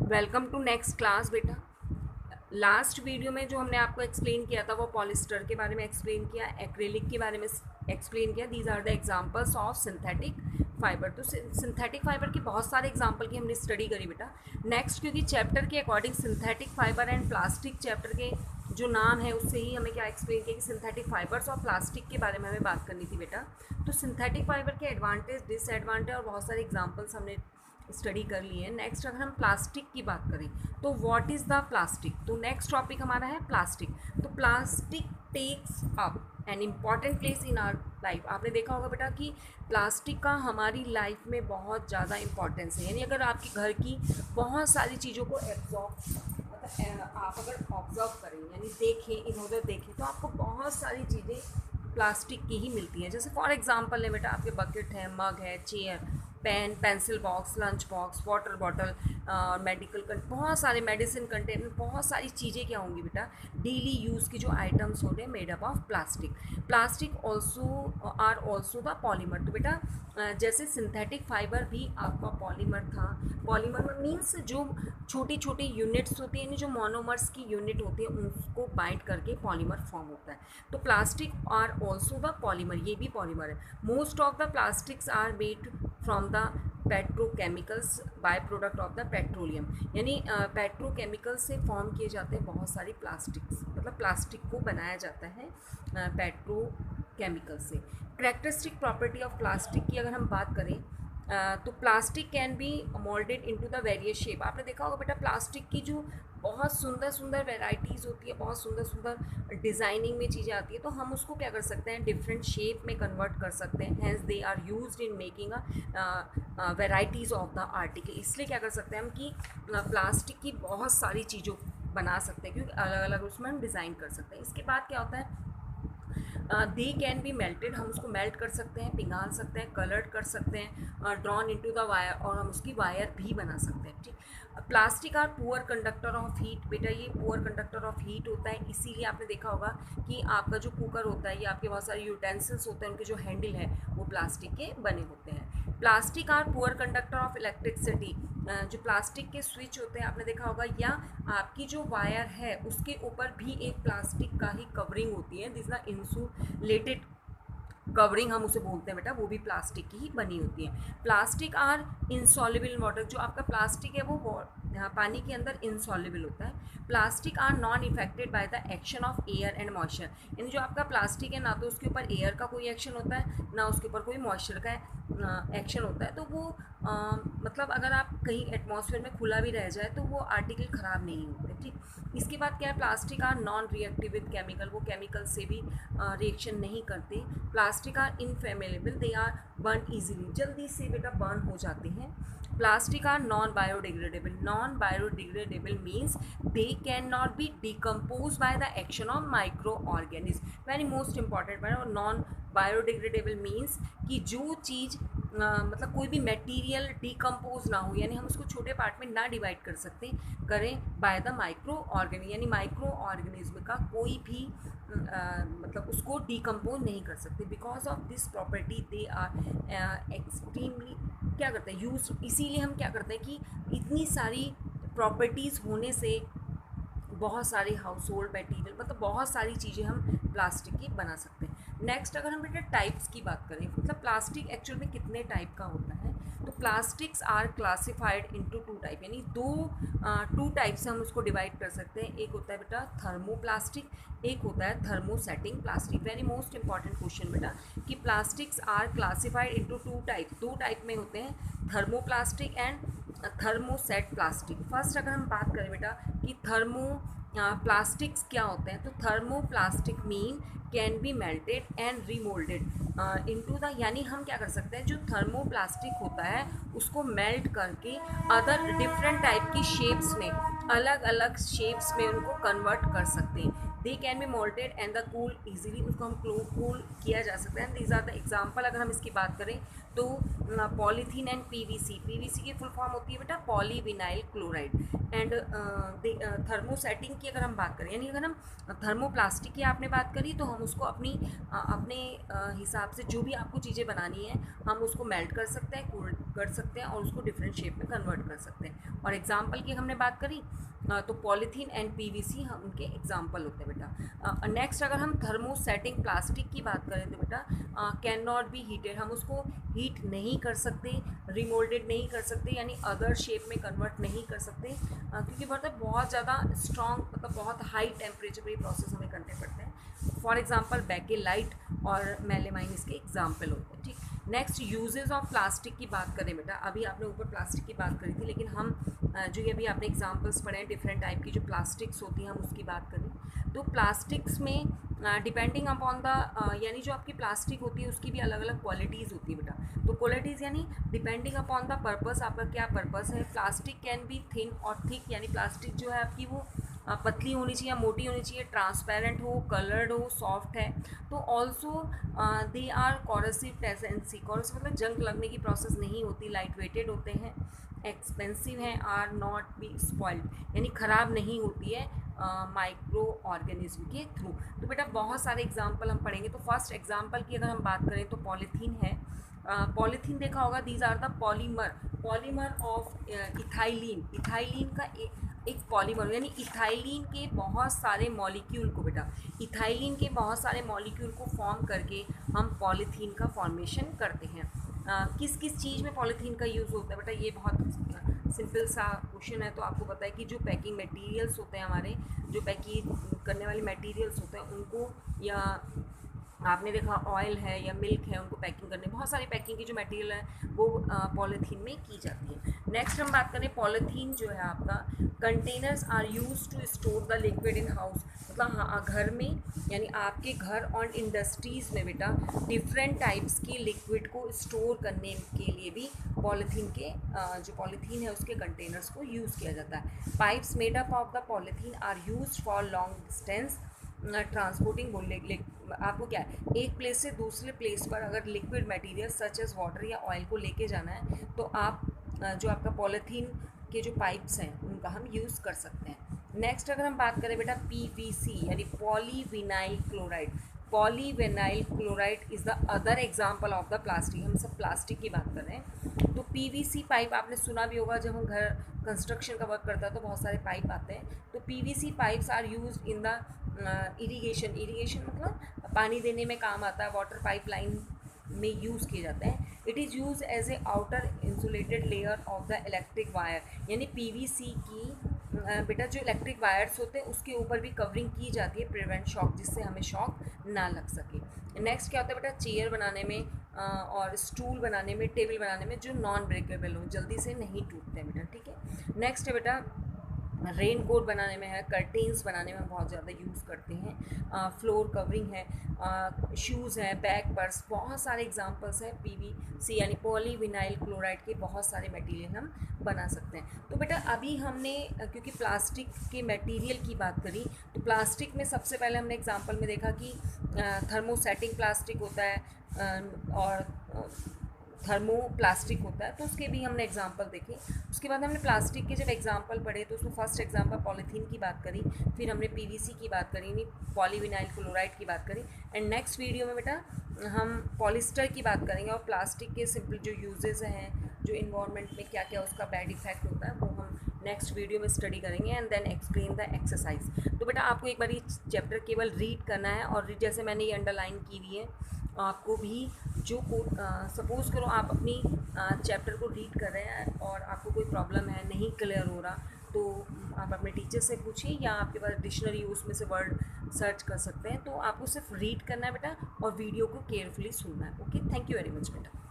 Welcome to next class बेटा। Last video में जो हमने आपको एक्सप्लेन किया था वो पॉलिस्टर के बारे में एक्सप्लेन किया, एक्रेलिक के बारे में एक्सप्लेन किया। These are the examples of synthetic fibre. तो सिंथेटिक फाइबर की बहुत सारे एग्जांपल की हमने स्टडी करी बेटा। नेक्स्ट क्योंकि चैप्टर के according synthetic fibre and plastic chapter के जो नाम है उससे ही हमें क्या एक्सप्लेन किया कि सिंथेटिक फाइबर्स और प्लास्टिक के बारे में हमें बात करनी थी बेटा। तो सिंथेटिक फाइबर के एडवांटेज, डिसएडवांटेज और बहुत सारे एग्जाम्पल्स हमने स्टडी कर लिए हैं। नेक्स्ट अगर हम प्लास्टिक की बात करें तो व्हाट इज़ द प्लास्टिक, तो नेक्स्ट टॉपिक हमारा है प्लास्टिक। तो plastic takes up an important place in our life. आपने देखा होगा बेटा कि प्लास्टिक का हमारी लाइफ में बहुत ज़्यादा इंपॉर्टेंस है। यानी अगर आपके घर की बहुत सारी चीज़ों को आप अगर ऑब्जर्व करें यानी देखें, इधर उधर देखें, तो आपको बहुत सारी चीज़ें प्लास्टिक की ही मिलती हैं। जैसे फॉर एग्जांपल है बेटा, आपके बकेट है, मग है, chair, pen, pencil box, lunch box, water bottle, medical बहुत सारे मेडिसिन कंटेनर, बहुत सारी चीज़ें क्या होंगी बेटा, डेली यूज़ की जो आइटम्स होते हैं made up of plastic. Plastic also are also the polymer. तो बेटा जैसे सिंथेटिक फाइबर भी आपका पॉलीमर था। पॉलीमर मीन्स जो छोटी छोटी यूनिट्स होती हैं, जो मोनोमर्स की यूनिट होती है उनको बाइंड करके पॉलीमर फॉर्म होता है। तो plastic are also the polymer, ये भी पॉलीमर है। Most of the plastics are made from the petrochemicals by product of the petroleum. यानी पेट्रोकेमिकल से फॉर्म किए जाते हैं बहुत सारी प्लास्टिक्स, मतलब प्लास्टिक को बनाया जाता है पेट्रोकेमिकल से। करेक्टरिस्टिक प्रॉपर्टी ऑफ प्लास्टिक की अगर हम बात करें तो plastic can be moulded into the various shape. आपने देखा होगा बेटा प्लास्टिक की जो बहुत सुंदर सुंदर वेराइटीज़ होती है, बहुत सुंदर सुंदर डिज़ाइनिंग में चीज़ें आती है, तो हम उसको क्या कर सकते हैं, डिफरेंट शेप में कन्वर्ट कर सकते हैं। Hence they are used in making varieties of the article. इसलिए क्या कर सकते हैं हम कि प्लास्टिक की बहुत सारी चीज़ों बना सकते हैं, क्योंकि अलग अलग उसमें हम डिज़ाइन कर सकते हैं। इसके बाद क्या होता है, दे कैन बी मेल्टेड, हम उसको मेल्ट कर सकते हैं, पिघाल सकते हैं, कलर्ड कर सकते हैं, ड्रॉन इनटू द वायर, और हम उसकी वायर भी बना सकते हैं। ठीक, plastic are poor conductor of heat. बेटा ये पुअर कंडक्टर ऑफ हीट होता है, इसीलिए आपने देखा होगा कि आपका जो कुकर होता है या आपके बहुत सारे यूटेंसिल्स होते हैं, उनके जो हैंडल है वो प्लास्टिक के बने होते हैं। Plastic are poor conductor of electricity. जो प्लास्टिक के स्विच होते हैं आपने देखा होगा, या आपकी जो वायर है उसके ऊपर भी एक प्लास्टिक का ही कवरिंग होती है, जिसका इंसुलेटेड कवरिंग हम उसे बोलते हैं बेटा, वो भी प्लास्टिक की ही बनी होती है। Plastic are insoluble in water. जो आपका प्लास्टिक है वो पानी के अंदर इंसॉल्युबल होता है। Plastic are non affected by the action of air and moisture. यानी जो आपका प्लास्टिक है ना तो उसके ऊपर एयर का कोई एक्शन होता है, ना उसके ऊपर कोई मॉइस्चर का एक्शन होता है। तो वो मतलब अगर आप कहीं एटमॉस्फेयर में खुला भी रह जाए तो वो आर्टिकल ख़राब नहीं होते। ठीक, इसके बाद क्या है, plastic are non reactive with chemical. वो केमिकल से भी रिएक्शन नहीं करते। Plastic are inflammable, they are burn easily, जल्दी से बेटा बर्न हो जाते हैं। Plastic are non biodegradable. Non biodegradable means they can not be decompose by the action of micro organism. Very most important है। और नॉन बायोडिग्रेडेबल मीन्स कि जो चीज़ मतलब कोई भी मटेरियल डिकम्पोज ना हो, यानी हम उसको छोटे पार्ट में ना डिवाइड कर सकते करें बाय द माइक्रो ऑर्गेनिज्म, यानी माइक्रो ऑर्गेनिज्म का कोई भी मतलब उसको डिकम्पोज नहीं कर सकते। Because of this property they are extremely क्या करते हैं यूज। इसीलिए हम क्या करते हैं कि इतनी सारी प्रॉपर्टीज़ होने से बहुत सारे हाउस होल्ड मटीरियल, मतलब बहुत सारी चीज़ें हम प्लास्टिक की बना सकते हैं। नेक्स्ट अगर हम बेटा टाइप्स की बात करें, मतलब प्लास्टिक एक्चुअल में कितने टाइप का होता है, तो plastics are classified into two type. यानी टू टाइप से हम उसको डिवाइड कर सकते हैं। एक होता है बेटा थर्मोप्लास्टिक, एक होता है thermosetting plastic. Very most important question बेटा कि plastics are classified into two type. दो टाइप में होते हैं, thermoplastic and thermoset plastic. First अगर हम बात करें बेटा कि प्लास्टिक्स क्या होते हैं, तो thermoplastic mean can be melted and remoulded into the, यानी हम क्या कर सकते हैं, जो थर्मोप्लास्टिक होता है उसको मेल्ट करके अदर डिफरेंट टाइप की शेप्स में, अलग अलग शेप्स में उनको कन्वर्ट कर सकते हैं। They can be melted and the cool easily, उसको हम कूल किया जा सकता है। These are the example. अगर हम इसकी बात करें तो पॉलीथीन एंड पीवीसी। पीवीसी की फुल फॉर्म होती है बेटा पॉलीविनाइल क्लोराइड। एंड थर्मोसेटिंग की अगर हम बात करें, यानी अगर हम थर्मोप्लास्टिक की आपने बात करी तो हम उसको अपने हिसाब से जो भी आपको चीज़ें बनानी है हम उसको मेल्ट कर सकते हैं, कूल कर सकते हैं और उसको डिफरेंट शेप में कन्वर्ट कर सकते हैं। और एग्जाम्पल की हमने बात करी तो पॉलीथीन एंड पीवीसी हम उनके एग्जाम्पल होते हैं बेटा। नेक्स्ट अगर हम थर्मोसेटिंग प्लास्टिक की बात करें तो बेटा कैन नॉट बी हीटेड, हम उसको हीट नहीं कर सकते, रिमोल्डेड नहीं कर सकते, यानी अदर शेप में कन्वर्ट नहीं कर सकते, क्योंकि बहुत ज़्यादा स्ट्रॉन्ग, मतलब बहुत हाई टेम्परेचर पर ये प्रोसेस हमें करने पड़ते हैं। फॉर एग्जाम्पल बेकेलाइट और मेलेमाइन इसके एग्जाम्पल होते हैं। ठीक, नेक्स्ट यूजेस ऑफ प्लास्टिक की बात करें बेटा, अभी आपने ऊपर प्लास्टिक की बात करी थी, लेकिन हम जो ये अभी आपने एग्जांपल्स पढ़े हैं डिफरेंट टाइप की जो प्लास्टिक्स होती हैं हम उसकी बात करें तो प्लास्टिक्स में डिपेंडिंग अपॉन द यानी जो आपकी प्लास्टिक होती है उसकी भी अलग अलग क्वालिटीज़ होती है बेटा। तो क्वालिटीज़ यानी डिपेंडिंग अपॉन द पर्पस, आपका क्या पर्पस है। प्लास्टिक कैन बी थिन और थिक, यानी प्लास्टिक जो है आपकी वो पतली होनी चाहिए, मोटी होनी चाहिए, ट्रांसपेरेंट हो, कलर्ड हो, सॉफ्ट है। तो also they are corrosive tendency, corrosive मतलब जंग लगने की प्रोसेस नहीं होती, लाइट वेटेड होते हैं, एक्सपेंसिव हैं, आर नॉट बी स्पॉइल्ड, यानी ख़राब नहीं होती है माइक्रो ऑर्गेनिज्म के थ्रू। तो बेटा बहुत सारे एग्जाम्पल हम पढ़ेंगे। तो फर्स्ट एग्जाम्पल की अगर हम बात करें तो पॉलीथीन है। पॉलीथीन देखा होगा, these are the polymer of ethylene. Ethylene का एक पॉलीमर, यानी इथाइलिन के बहुत सारे मॉलिक्यूल को बेटा, इथाइलिन के बहुत सारे मॉलिक्यूल को फॉर्म करके हम पॉलीथीन का फॉर्मेशन करते हैं। किस किस चीज़ में पॉलीथीन का यूज़ होता है बेटा, ये बहुत सिंपल सा क्वेश्चन है। तो आपको पता है कि जो पैकिंग मटेरियल्स होते हैं हमारे, जो पैकिंग करने वाले मटेरियल्स होते हैं उनको, या आपने देखा ऑयल है या मिल्क है, उनको पैकिंग करने, बहुत सारी पैकिंग की जो मटेरियल है वो पॉलीथीन में की जाती है। नेक्स्ट हम बात करें पॉलीथीन जो है आपका, containers are use to store the liquid in house, मतलब हाँ घर में, यानी आपके घर और इंडस्ट्रीज़ में बेटा डिफरेंट टाइप्स की लिक्विड को स्टोर करने के लिए भी पॉलीथीन के जो पॉलीथीन है उसके कंटेनर्स को यूज़ किया जाता है। Pipes made up of the polythene are use for long distance transporting. आपको क्या है, एक प्लेस से दूसरे प्लेस पर अगर liquid material such as water या ऑयल को लेके जाना है तो आप जो आपका पॉलीथीन के जो पाइप्स हैं उनका हम यूज़ कर सकते हैं। नेक्स्ट अगर हम बात करें बेटा पीवीसी यानी polyvinyl chloride. Polyvinyl chloride is the other example of the plastic, हम सब प्लास्टिक की बात कर रहे हैं। तो पीवीसी पाइप आपने सुना भी होगा, जब हम घर कंस्ट्रक्शन का वर्क करता है तो बहुत सारे पाइप आते हैं। तो PVC pipes are use in the irrigation मतलब पानी देने में काम आता है, वाटर पाइपलाइन में यूज़ किए जाते हैं। It is use as a outer insulated layer of the electric wire, यानी पीवीसी की बेटा जो इलेक्ट्रिक वायर्स होते हैं उसके ऊपर भी कवरिंग की जाती है, प्रिवेंट शॉक, जिससे हमें शॉक ना लग सके। नेक्स्ट क्या होता है बेटा, चेयर बनाने में और स्टूल बनाने में, टेबल बनाने में जो नॉन ब्रेकेबल हो, जल्दी से नहीं टूटते हैं बेटा। ठीक है, नेक्स्ट है बेटा रेन कोट बनाने में है, कर्टेन्स बनाने में हम बहुत ज़्यादा यूज़ करते हैं, फ्लोर कवरिंग है, शूज़ हैं, बैग पर्स, बहुत सारे एग्जांपल्स हैं पीवीसी यानी पॉलीविनाइल क्लोराइड के बहुत सारे मटेरियल हम बना सकते हैं। तो बेटा अभी हमने क्योंकि प्लास्टिक के मटेरियल की बात करी, तो प्लास्टिक में सबसे पहले हमने एग्जांपल में देखा कि थर्मोसेटिंग प्लास्टिक होता है और थर्मो प्लास्टिक होता है, तो उसके भी हमने एग्जांपल देखे। उसके बाद हमने प्लास्टिक के जब एग्जांपल पढ़े तो उसमें फर्स्ट एग्जांपल पॉलीथीन की बात करी, फिर हमने पीवीसी की बात करी, नहीं पॉलीविनाइल क्लोराइड की बात करी। एंड नेक्स्ट वीडियो में बेटा हम पॉलिस्टर की बात करेंगे और प्लास्टिक के सिंपल जो यूजेस हैं, जो इन्वायरमेंट में क्या क्या उसका बैड इफेक्ट होता है, वो हम नेक्स्ट वीडियो में स्टडी करेंगे and then explain the exercise. तो बेटा आपको एक बार ये चैप्टर केवल रीड करना है और जैसे मैंने ये अंडरलाइन की हुई है, आपको भी जो सपोज़ करो आप अपनी चैप्टर को रीड कर रहे हैं और आपको कोई प्रॉब्लम है, नहीं क्लियर हो रहा, तो आप अपने टीचर से पूछिए या आपके पास डिक्शनरी उसमें से वर्ड सर्च कर सकते हैं। तो आपको सिर्फ रीड करना है बेटा और वीडियो को केयरफुली सुनना है। Okay, thank you very much बेटा।